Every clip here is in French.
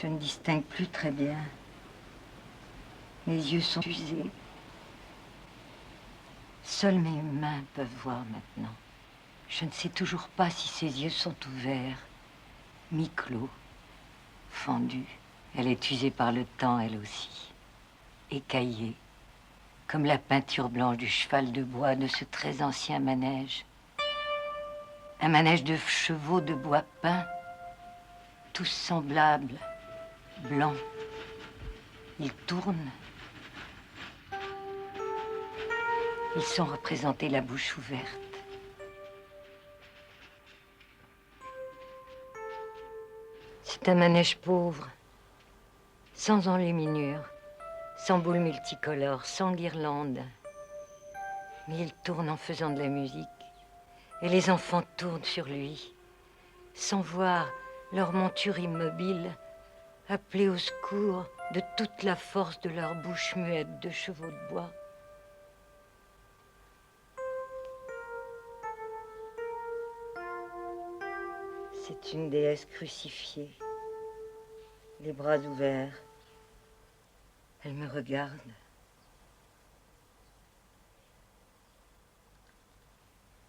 Je ne distingue plus très bien. Mes yeux sont usés. Seules mes mains peuvent voir maintenant. Je ne sais toujours pas si ses yeux sont ouverts, mi-clos, fendus. Elle est usée par le temps, elle aussi. Écaillée, comme la peinture blanche du cheval de bois de ce très ancien manège. Un manège de chevaux de bois peint, tous semblables, blancs. Ils tournent. Ils sont représentés la bouche ouverte. C'est un manège pauvre, sans enluminure, sans boules multicolores, sans guirlandes. Mais il tourne en faisant de la musique. Et les enfants tournent sur lui, sans voir leur monture immobile appeler au secours de toute la force de leur bouche muette de chevaux de bois. C'est une déesse crucifiée, les bras ouverts. Elle me regarde.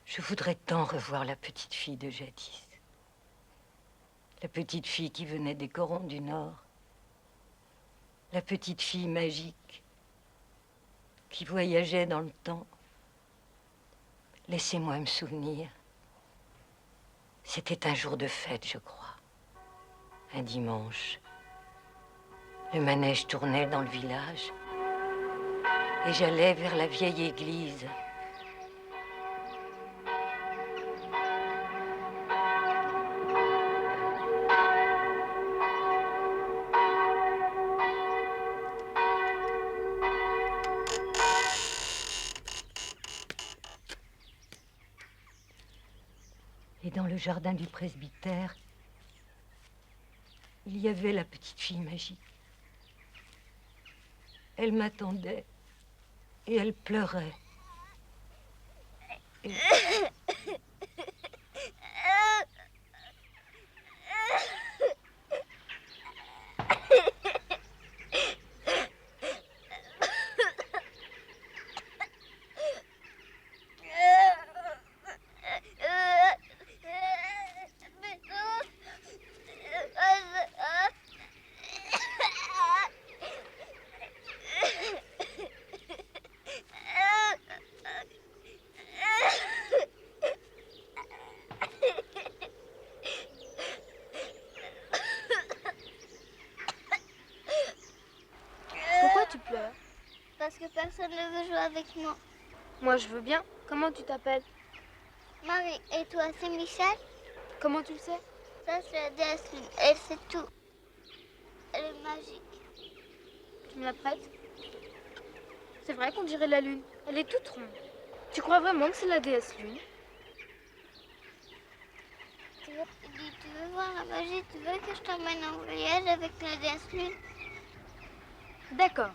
Je voudrais tant revoir la petite fille de jadis. La petite fille qui venait des corons du Nord. La petite fille magique qui voyageait dans le temps. Laissez-moi me souvenir. C'était un jour de fête, je crois. Un dimanche. Le manège tournait dans le village. Et j'allais vers la vieille église. Et dans le jardin du presbytère, il y avait la petite fille magique. Elle m'attendait et elle pleurait. Et... Pourquoi tu pleures? Parce que personne ne veut jouer avec moi. Moi, je veux bien. Comment tu t'appelles? Marie, et toi, c'est Michel? Comment tu le sais? Ça, c'est la déesse Lune. Elle sait tout. Elle est magique. Tu me la prêtes? C'est vrai qu'on dirait la Lune. Elle est toute ronde. Tu crois vraiment que c'est la déesse Lune? Tu veux voir la magie? Tu veux que je t'emmène en voyage avec la déesse Lune? D'accord.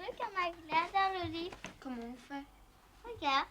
veux qu'on aille là dans le livre? Comment on fait? Regarde.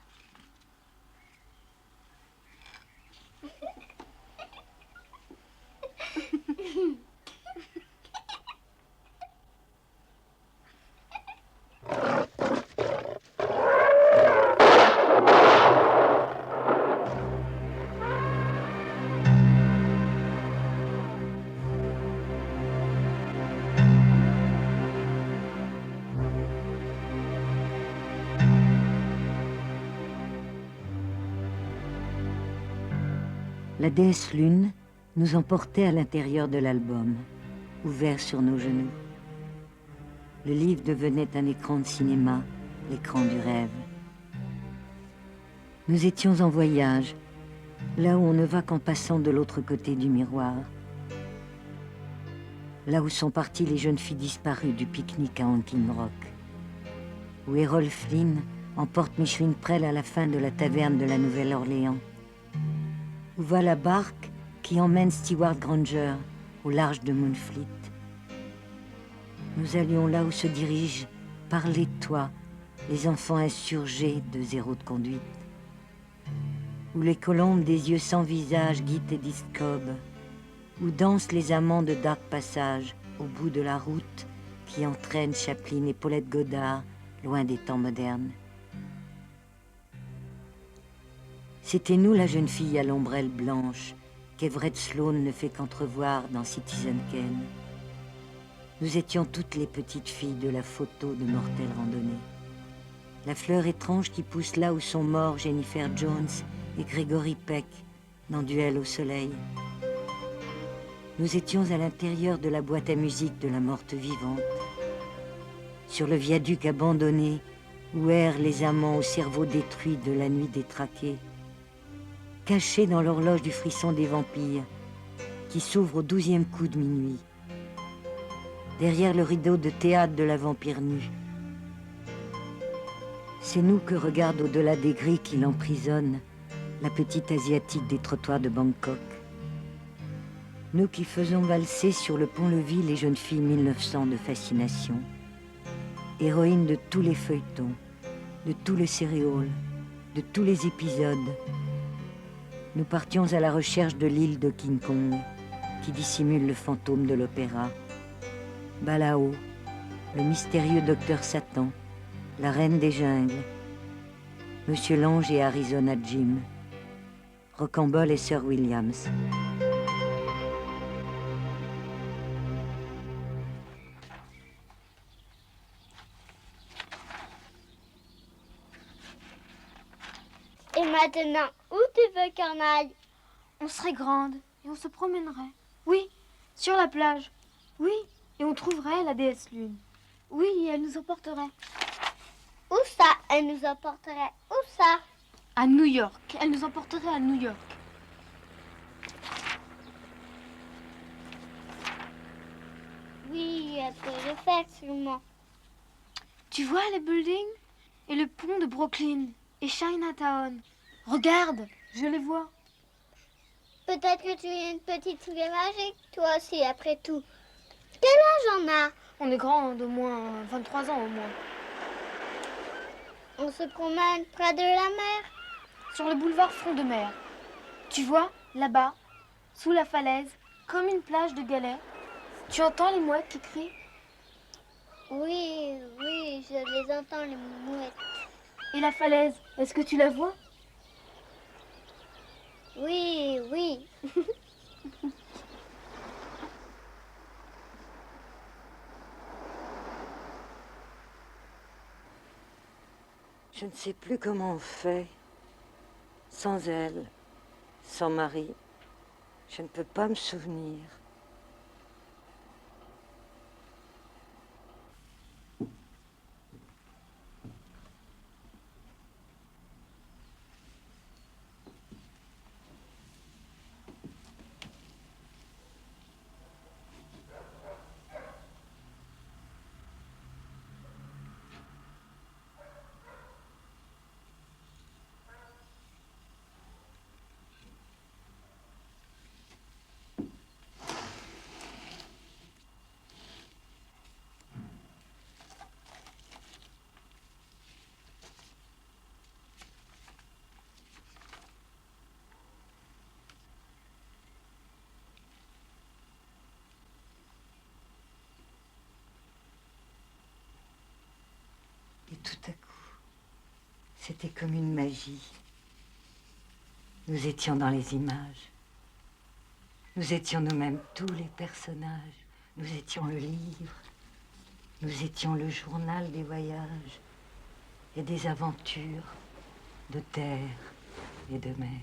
La déesse Lune nous emportait à l'intérieur de l'album, ouvert sur nos genoux. Le livre devenait un écran de cinéma, l'écran du rêve. Nous étions en voyage, là où on ne va qu'en passant de l'autre côté du miroir. Là où sont parties les jeunes filles disparues du pique-nique à Ankin Rock. Où Errol Flynn emporte Micheline Prel à la fin de la taverne de la Nouvelle-Orléans. Où va la barque qui emmène Stewart Granger au large de Moonfleet. Nous allions là où se dirigent, par les toits, les enfants insurgés de zéro de conduite. Où les colombes des yeux sans visage guittent et discobent. Où dansent les amants de Dark Passage au bout de la route qui entraîne Chaplin et Paulette Goddard loin des temps modernes. C'était nous la jeune fille à l'ombrelle blanche qu'Everett Sloan ne fait qu'entrevoir dans Citizen Kane. Nous étions toutes les petites filles de la photo de Mortelle Randonnée. La fleur étrange qui pousse là où sont morts Jennifer Jones et Gregory Peck dans Duel au soleil. Nous étions à l'intérieur de la boîte à musique de la morte vivante. Sur le viaduc abandonné où errent les amants au cerveau détruit de la nuit détraquée. Cachés dans l'horloge du frisson des vampires, qui s'ouvre au 12e coup de minuit, derrière le rideau de théâtre de la vampire nue. C'est nous que regarde au-delà des grilles qui l'emprisonnent, la petite asiatique des trottoirs de Bangkok. Nous qui faisons valser sur le pont-levis les jeunes filles 1900 de fascination, héroïnes de tous les feuilletons, de tous les céréales, de tous les épisodes. Nous partions à la recherche de l'île de King Kong, qui dissimule le fantôme de l'opéra. Balao, le mystérieux docteur Satan, la reine des jungles, Monsieur Lange et Arizona Jim, Rocambole et Sir Williams. Et maintenant, où tu veux qu'on aille? On serait grande et on se promènerait. Oui, sur la plage. Oui, et on trouverait la déesse Lune. Oui, et elle nous emporterait. Où ça? Elle nous emporterait. Où ça? À New York. Elle nous emporterait à New York. Oui, elle peut le faire sûrement. Tu vois les buildings et le pont de Brooklyn et Chinatown. Regarde, je les vois. Peut-être que tu es une petite fille magique, toi aussi, après tout. Quel âge on a? On est grand d'au moins 23 ans au moins. On se promène près de la mer. Sur le boulevard Front de Mer. Tu vois, là-bas, sous la falaise, comme une plage de galets, tu entends les mouettes qui crient? Oui, oui, je les entends, les mouettes. Et la falaise, est-ce que tu la vois? Oui, oui. Je ne sais plus comment on fait. Sans elle, sans Marie, je ne peux pas me souvenir. tout à coup, c'était comme une magie. Nous étions dans les images. Nous étions nous-mêmes tous les personnages. Nous étions le livre. Nous étions le journal des voyages et des aventures de terre et de mer.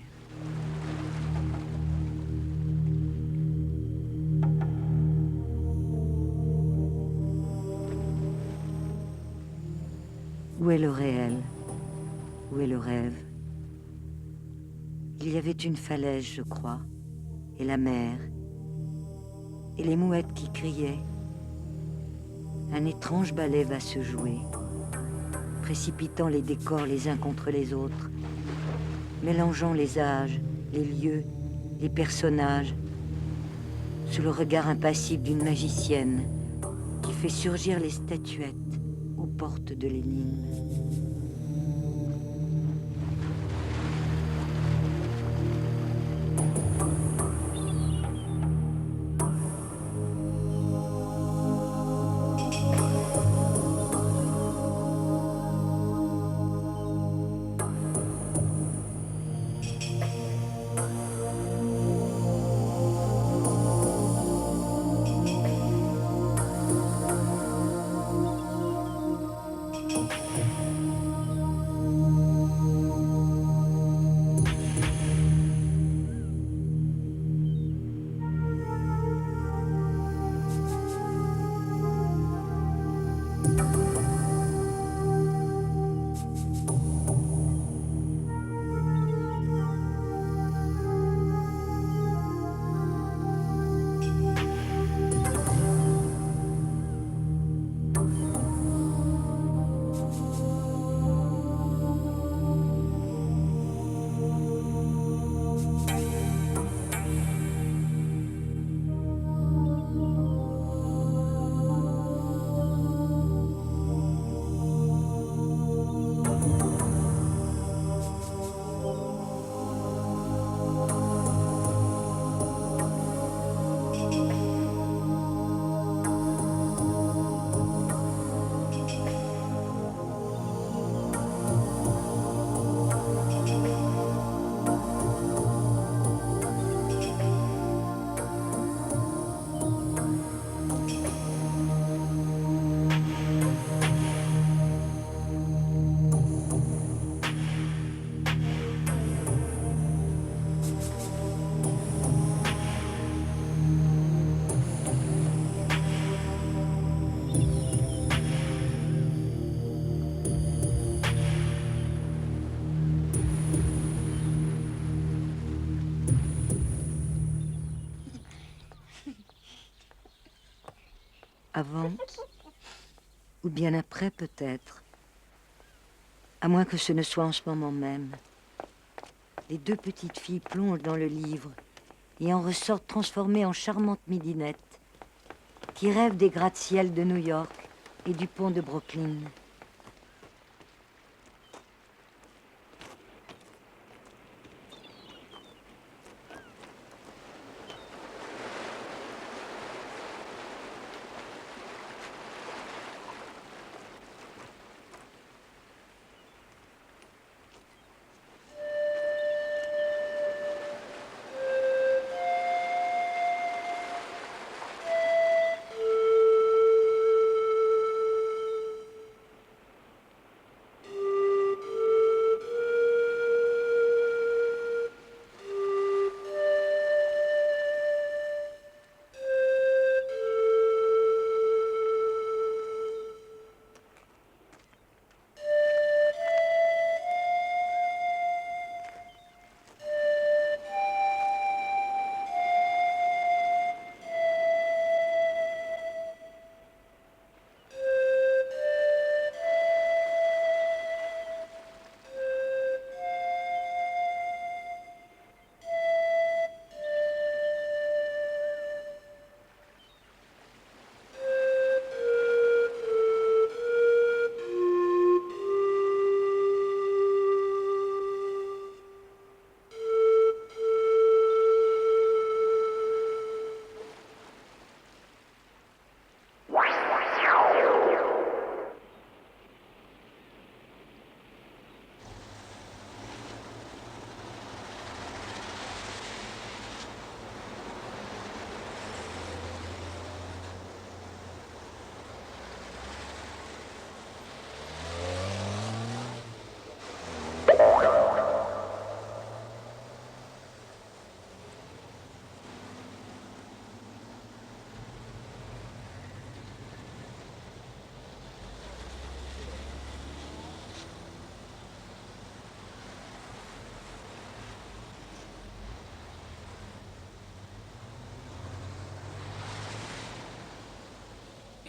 Où est le réel? Où est le rêve? Il y avait une falaise, je crois, et la mer, et les mouettes qui criaient. Un étrange ballet va se jouer, précipitant les décors les uns contre les autres, mélangeant les âges, les lieux, les personnages, sous le regard impassible d'une magicienne qui fait surgir les statuettes aux portes de l'énigme. Avant, ou bien après peut-être, à moins que ce ne soit en ce moment même. Les deux petites filles plongent dans le livre et en ressortent transformées en charmantes midinettes qui rêvent des gratte-ciels de New York et du pont de Brooklyn.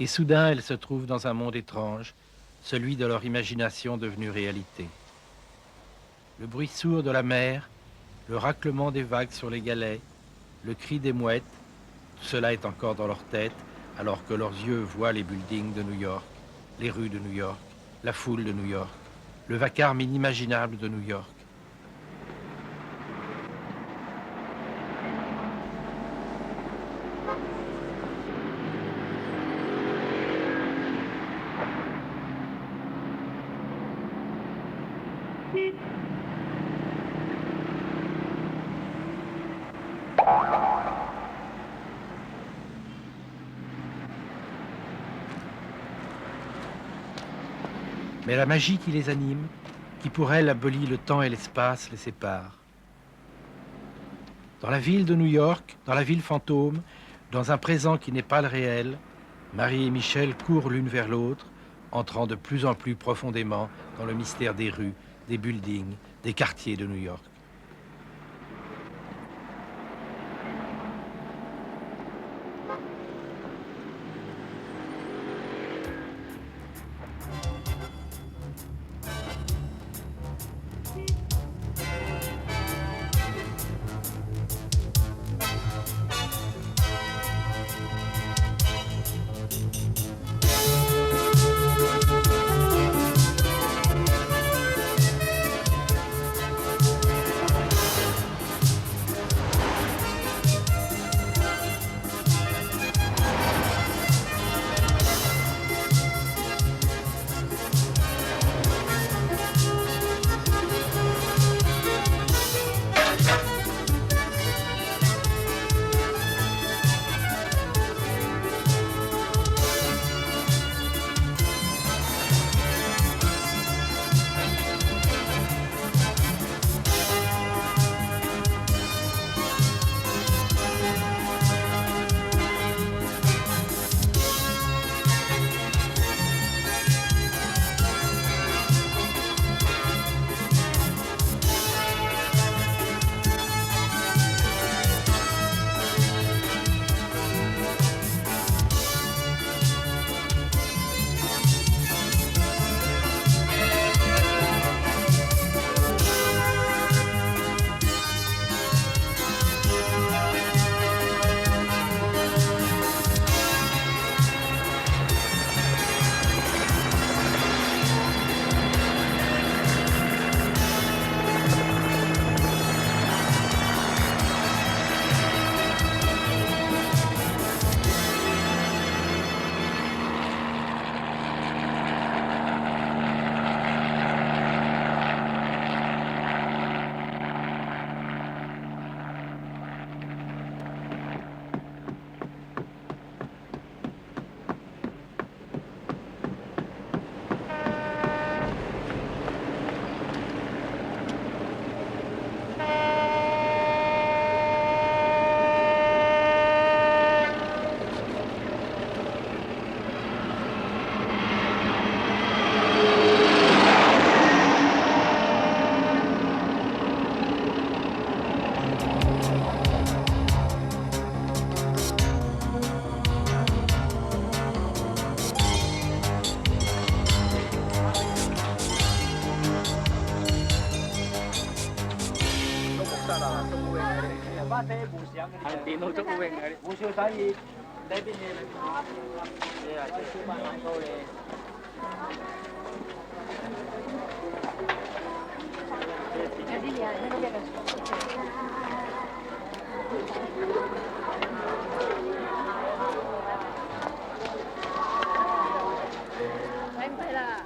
Et soudain, elles se trouvent dans un monde étrange, celui de leur imagination devenue réalité. Le bruit sourd de la mer, le raclement des vagues sur les galets, le cri des mouettes, tout cela est encore dans leur tête, alors que leurs yeux voient les buildings de New York, les rues de New York, la foule de New York, le vacarme inimaginable de New York. Mais la magie qui les anime, qui pour elles abolit le temps et l'espace, les sépare. Dans la ville de New York, dans la ville fantôme, dans un présent qui n'est pas le réel, Marie et Michel courent l'une vers l'autre, entrant de plus en plus profondément dans le mystère des rues, des buildings, des quartiers de New York.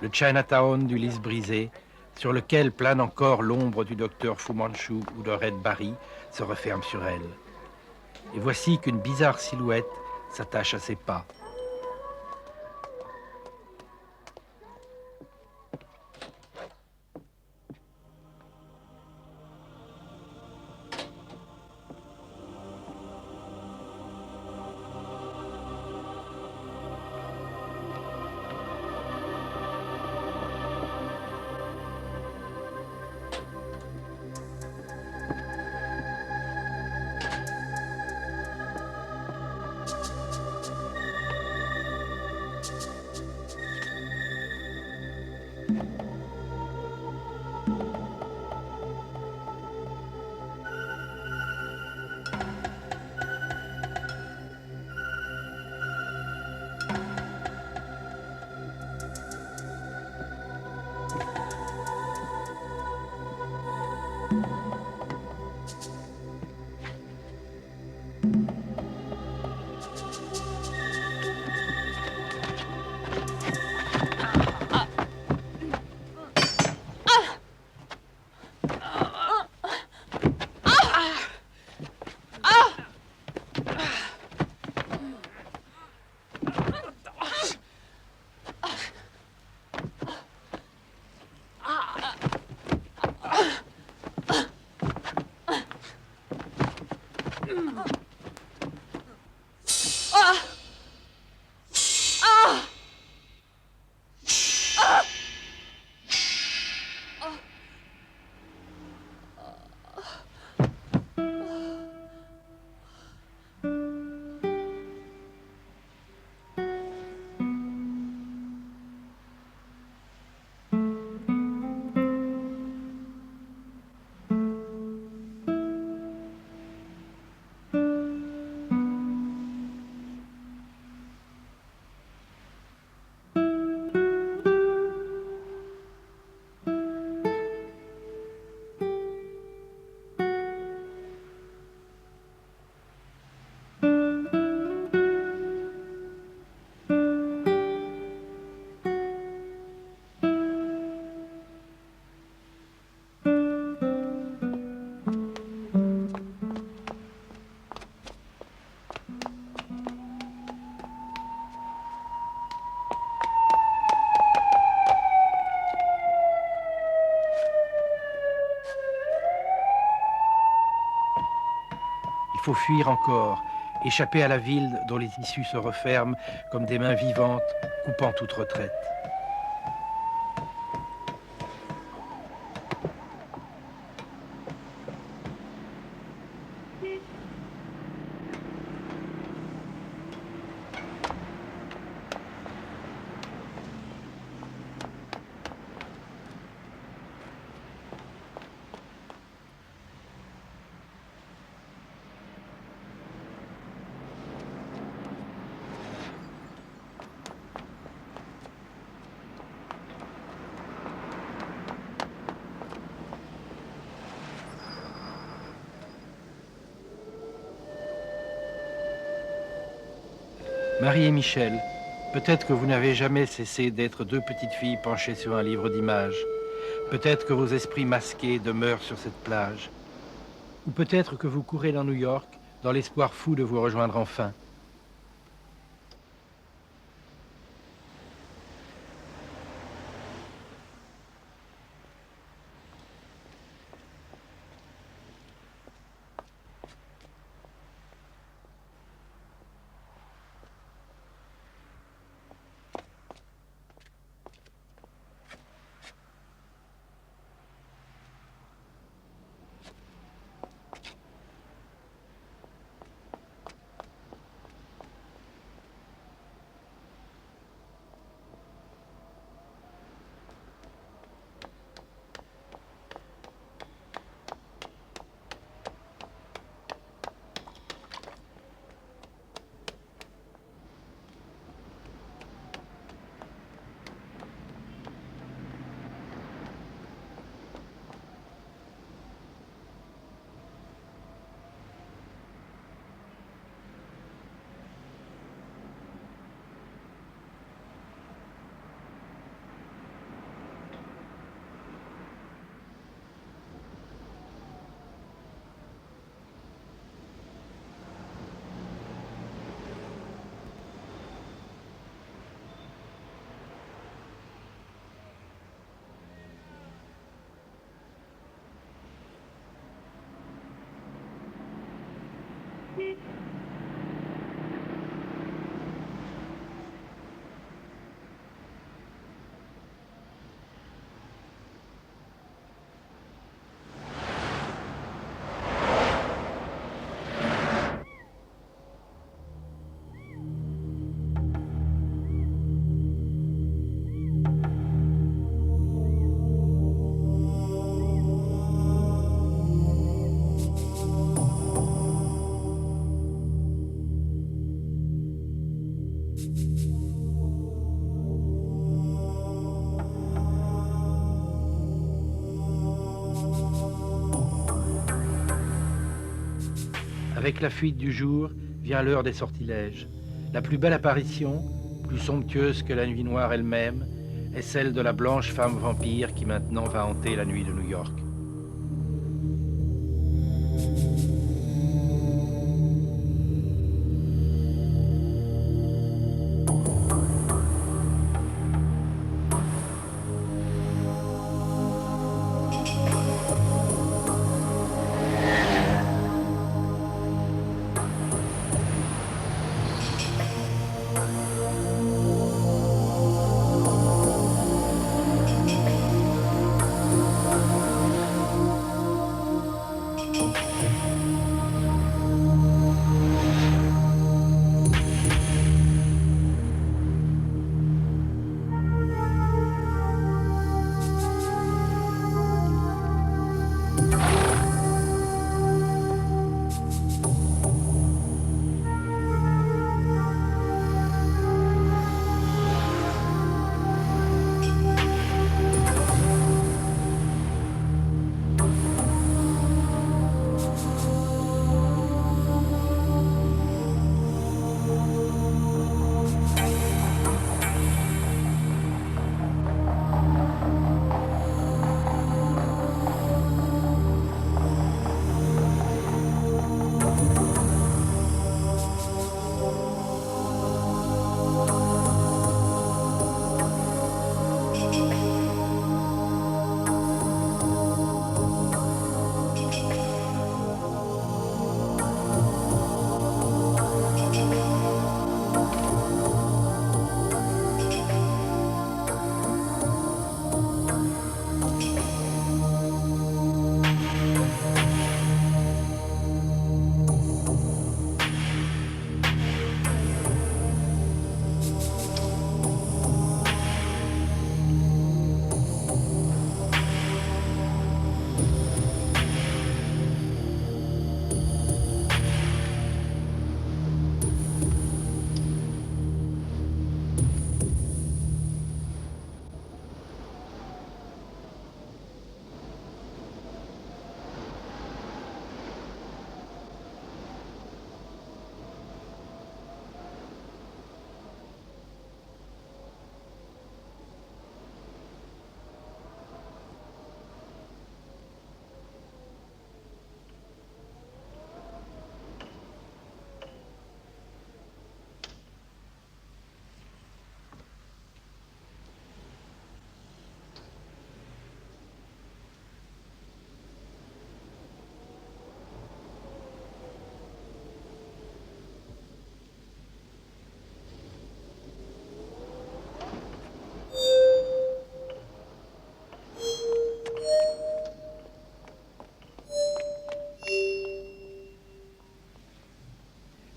Le Chinatown du lys brisé, sur lequel plane encore l'ombre du docteur Fu Manchu ou de Red Barry, se referme sur elle. Et voici qu'une bizarre silhouette s'attache à ses pas. Il faut fuir encore, échapper à la ville dont les issues se referment comme des mains vivantes, coupant toute retraite. Marie et Michel, peut-être que vous n'avez jamais cessé d'être deux petites filles penchées sur un livre d'images. Peut-être que vos esprits masqués demeurent sur cette plage. Ou peut-être que vous courez dans New York dans l'espoir fou de vous rejoindre enfin. Avec la fuite du jour vient l'heure des sortilèges. La plus belle apparition, plus somptueuse que la nuit noire elle-même, est celle de la blanche femme vampire qui maintenant va hanter la nuit de New York.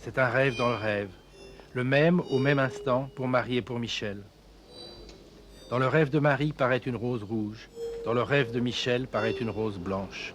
C'est un rêve dans le rêve, le même au même instant pour Marie et pour Michel. Dans le rêve de Marie paraît une rose rouge, dans le rêve de Michel paraît une rose blanche.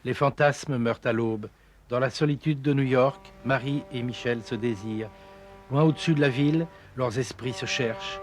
Les fantasmes meurent à l'aube. Dans la solitude de New York, Marie et Michel se désirent. Loin au-dessus de la ville, leurs esprits se cherchent.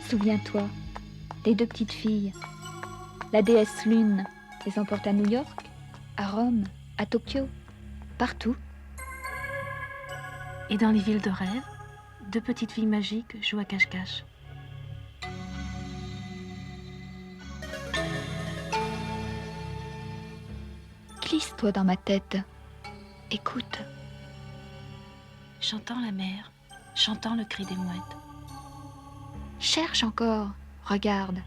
Souviens-toi, les deux petites filles. La déesse Lune les emporte à New York, à Rome, à Tokyo, partout. Et dans les villes de rêve, deux petites filles magiques jouent à cache-cache. Glisse-toi dans ma tête. Écoute. J'entends la mer, j'entends le cri des mouettes. Cherche encore. Regarde.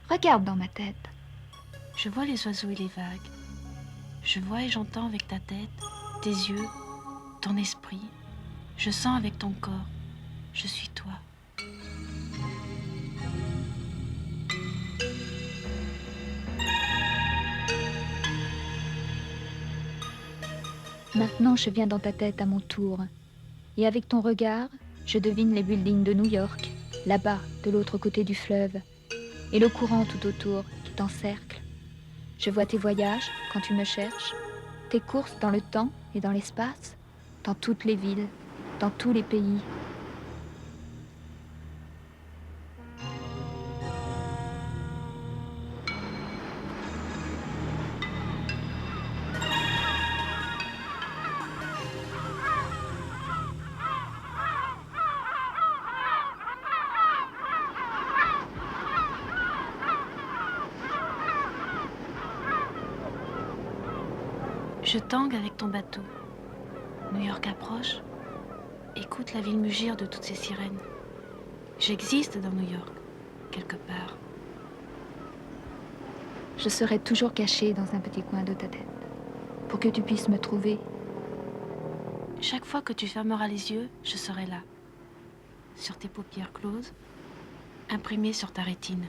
Regarde dans ma tête. Je vois les oiseaux et les vagues. Je vois et j'entends avec ta tête, tes yeux, ton esprit. Je sens avec ton corps. Je suis toi. Maintenant, je viens dans ta tête à mon tour. Et avec ton regard, je devine les buildings de New York, là-bas, de l'autre côté du fleuve, et le courant tout autour qui t'encercle. Je vois tes voyages quand tu me cherches, tes courses dans le temps et dans l'espace, dans toutes les villes, dans tous les pays. Je tangue avec ton bateau. New York approche. Écoute la ville mugir de toutes ces sirènes. J'existe dans New York, quelque part. Je serai toujours cachée dans un petit coin de ta tête, pour que tu puisses me trouver. Chaque fois que tu fermeras les yeux, je serai là. sur tes paupières closes, imprimées sur ta rétine.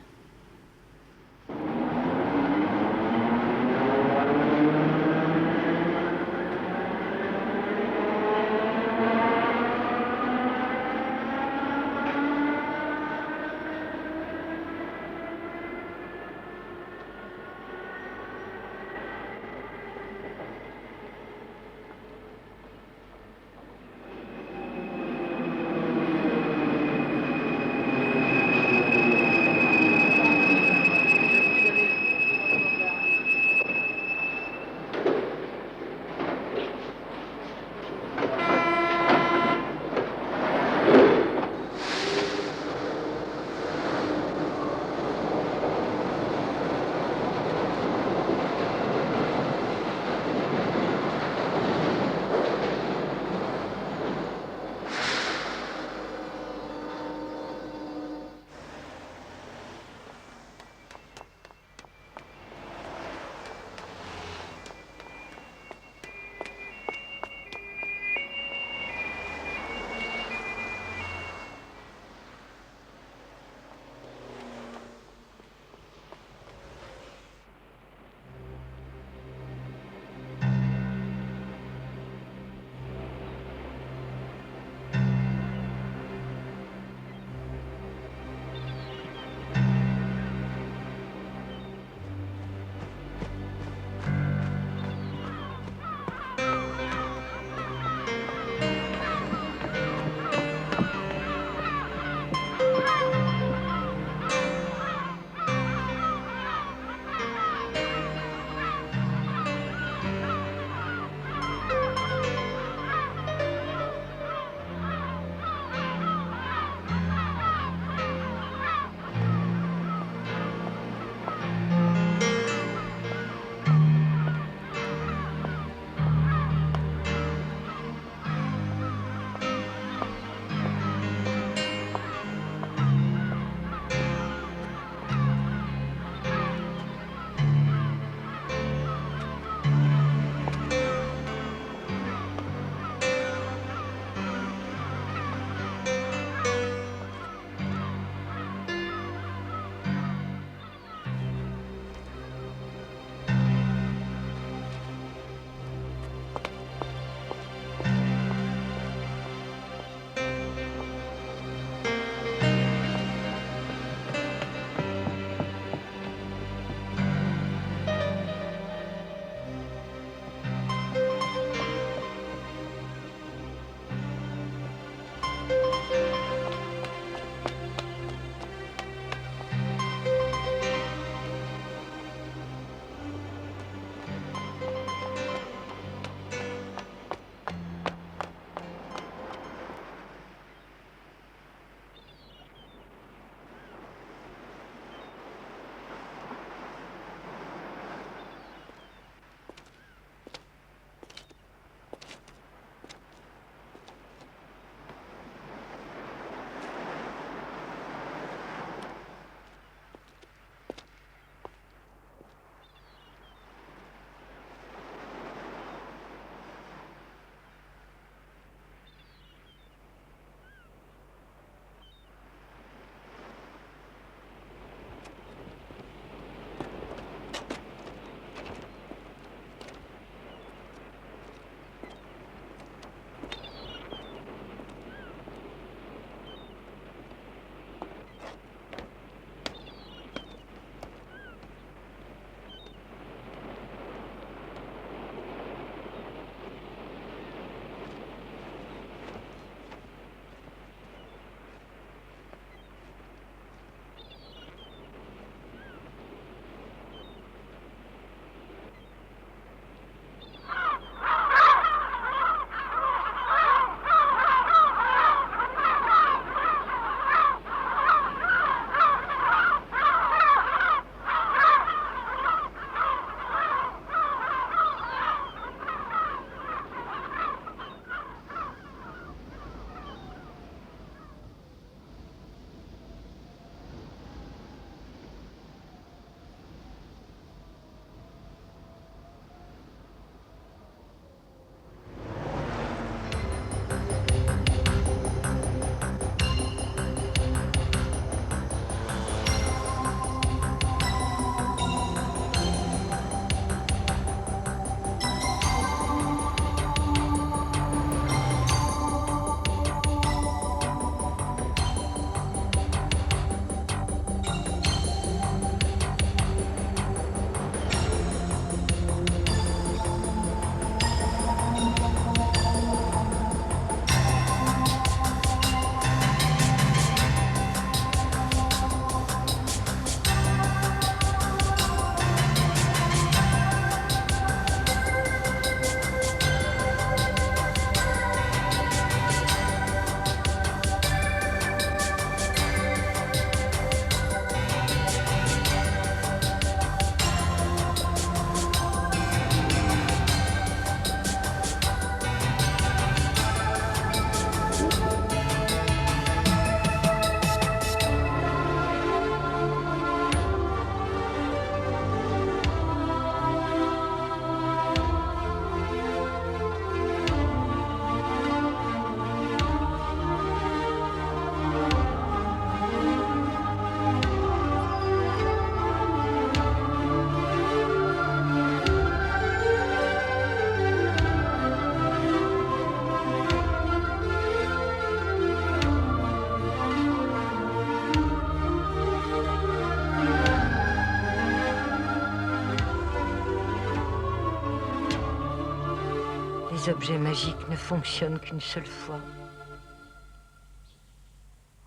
les objets magiques ne fonctionnent qu'une seule fois.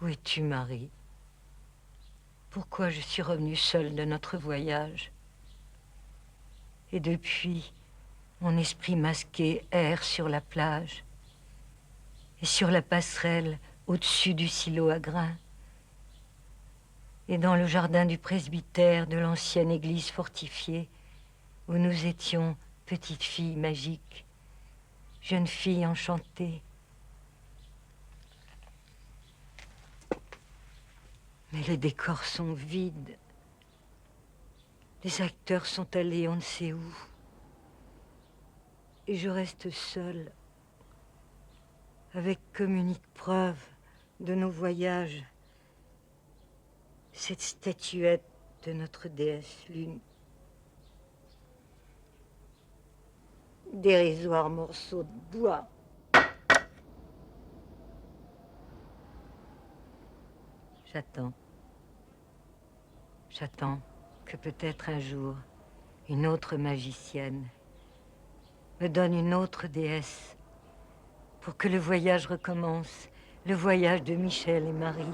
Où es-tu, Marie? Pourquoi je suis revenue seule de notre voyage? Et depuis, mon esprit masqué erre sur la plage et sur la passerelle au-dessus du silo à grains et dans le jardin du presbytère de l'ancienne église fortifiée où nous étions petites filles magiques, jeunes filles enchantées. Mais les décors sont vides. Les acteurs sont allés on ne sait où. Et je reste seule, avec comme unique preuve de nos voyages cette statuette de notre déesse Lune. Dérisoire morceau de bois. J'attends. J'attends que peut-être un jour, une autre magicienne me donne une autre déesse pour que le voyage recommence, le voyage de Michel et Marie.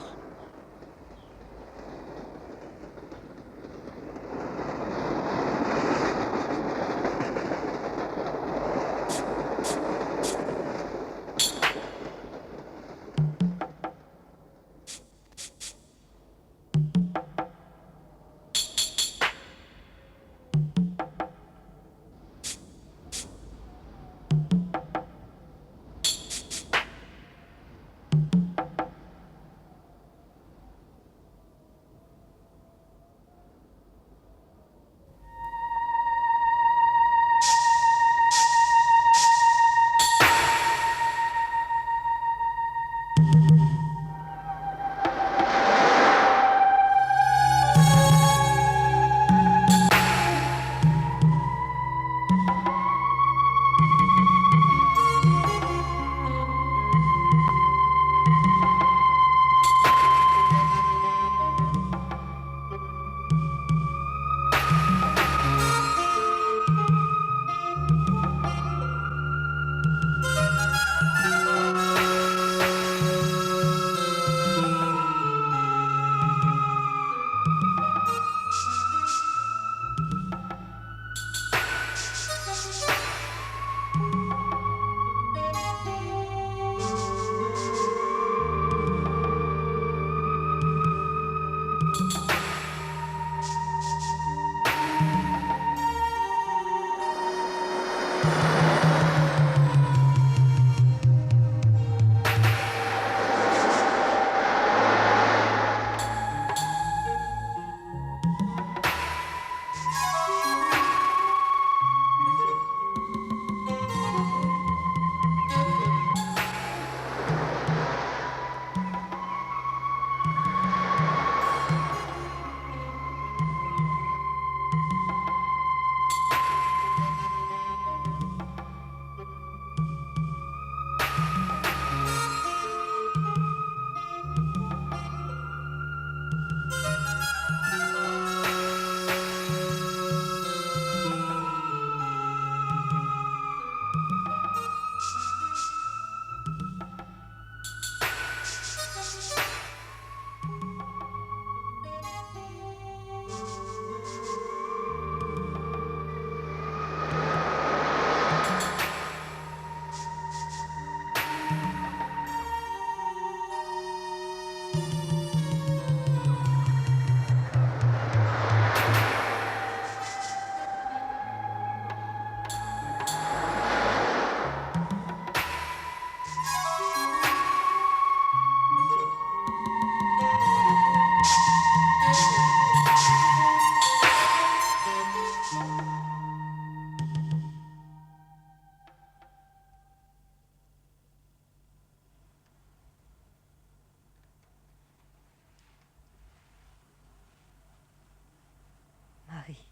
Marie,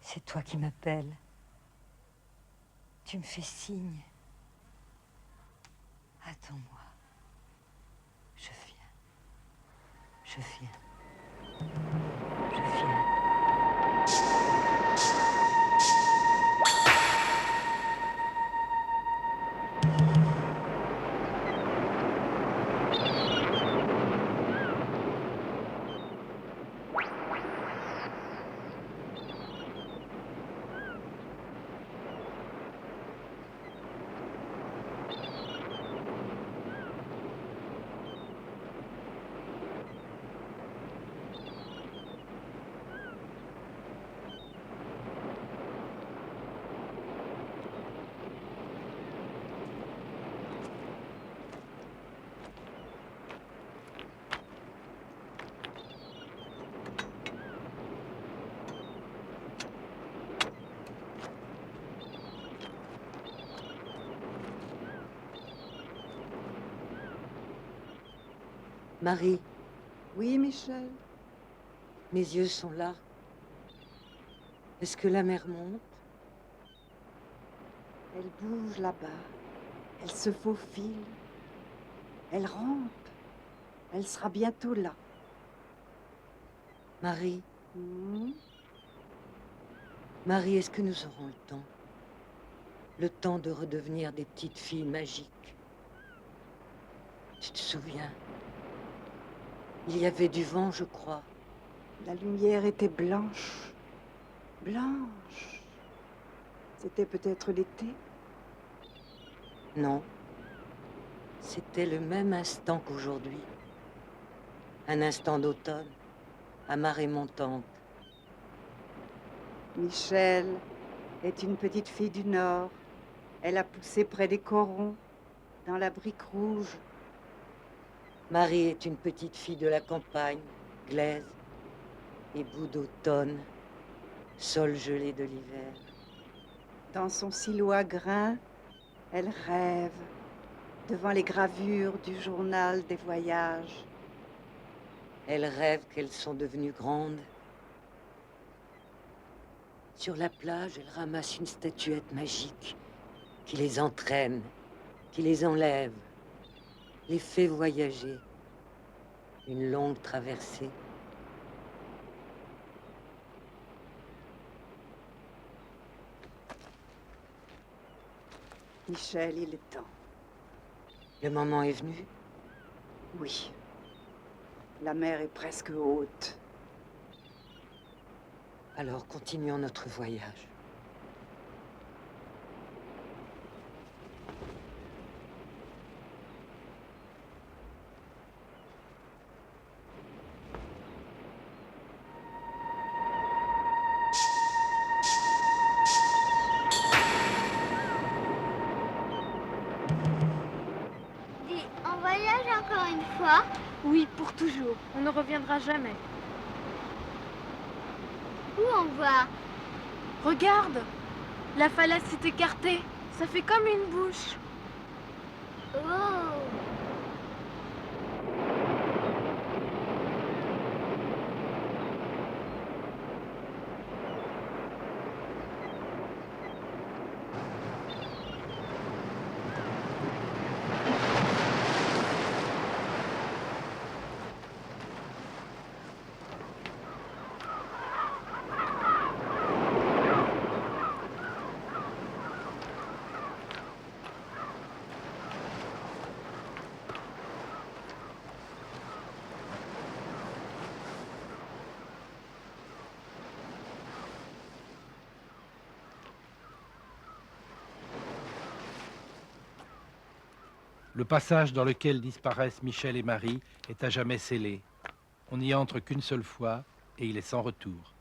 c'est toi qui m'appelles. Tu me fais signe. Attends-moi. Je viens. Je viens. Je viens. Marie, Oui, Michel. mes yeux sont là. Est-ce que la mer monte? Elle bouge là-bas. Elle se faufile. Elle rampe. Elle sera bientôt là. Marie, Hmm. Marie, est-ce que nous aurons le temps? Le temps de redevenir des petites filles magiques. Tu te souviens? Il y avait du vent, je crois. La lumière était blanche. Blanche. C'était peut-être l'été. Non. C'était le même instant qu'aujourd'hui. Un instant d'automne, à marée montante. Michel est une petite fille du Nord. Elle a poussé près des corons, dans la brique rouge. Marie est une petite fille de la campagne, glaise, et bout d'automne, sol gelé de l'hiver. Dans son silo à grains, elle rêve devant les gravures du journal des voyages. Elle rêve qu'elles sont devenues grandes. Sur la plage, elle ramasse une statuette magique qui les entraîne, qui les enlève, les fait voyager. Une longue traversée. Michel, il est temps. Le moment est venu. Oui. La mer est presque haute. Alors continuons notre voyage. Dis, on voyage encore une fois? Oui, pour toujours. On ne reviendra jamais. Où on va? Regarde, la falaise s'est écartée. Ça fait comme une bouche. Oh! Le passage dans lequel disparaissent Michel et Marie est à jamais scellé. On n'y entre qu'une seule fois et il est sans retour.